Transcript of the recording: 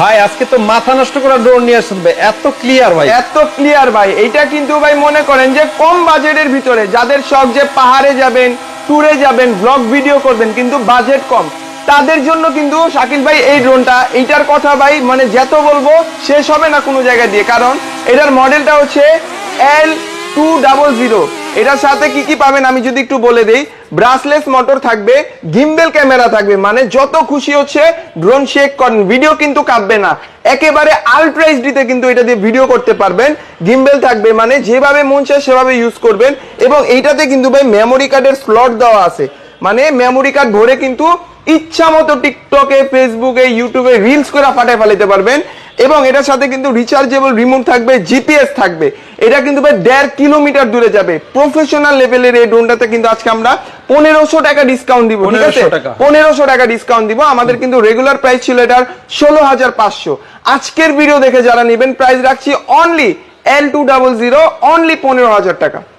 ভাই আজকে তো মাথা নষ্ট করা ড্রোন নিয়ে আসছেন ভাই, এত ক্লিয়ার ভাই, এত ক্লিয়ার ভাই। এইটা কিন্তু ভাই মনে করেন যে কম বাজেটের ভিতরে যাদের শখ যে পাহাড়ে যাবেন, ট্যুরে যাবেন, ব্লগ ভিডিও করবেন কিন্তু বাজেট কম, তাদের জন্য কিন্তু শাকিল ভাই এই ড্রোনটা, এইটার কথা ভাই মানে যত বলবো শেষ হবে না কোনো জায়গা দিয়ে। কারণ এটার মডেলটা হচ্ছে L200। এটার সাথে কি কি পাবেন আমি যদি একটু বলে দেই, ব্রাসলেস মোটর থাকবে, গিম্বেল ক্যামেরা থাকবে, মানে যত খুশি হচ্ছে ড্রোন শেক করেন, ভিডিও কিন্তু কাঁপবে না, একেবারে আলট্রা এইচডিতে কিন্তু এটা দিয়ে ভিডিও করতে পারবেন। গিম্বেল থাকবে, মানে যেভাবে মন চায় সেভাবে ইউজ করবেন। এবং এইটাতে কিন্তু ভাই মেমোরি কার্ডের স্লট দেওয়া আছে, মানে মেমোরি কার্ড ভরে কিন্তু ইচ্ছা মতো টিকটকে, ফেসবুকে, ইউটিউবে রিলস করে ফাটায় ফেলাতে পারবেন। এবং এটার সাথে কিন্তু রিচার্জেবল রিমোট থাকবে, জিপিএস থাকবে। এটা কিন্তু ভাই 1.5 কিলোমিটার দূরে যাবে। প্রফেশনাল লেভেলের এই ড্রোনটাতে কিন্তু আজকে আমরা 1500 টাকা ডিসকাউন্ট দিব, ঠিক আছে? 1500 টাকা ডিসকাউন্ট দিব। আমাদের কিন্তু রেগুলার প্রাইস ছিল এটার 16,500। আজকের ভিডিও দেখে যারা নেবেন প্রাইস রাখছি অনলি L200 অনলি 15,000 টাকা।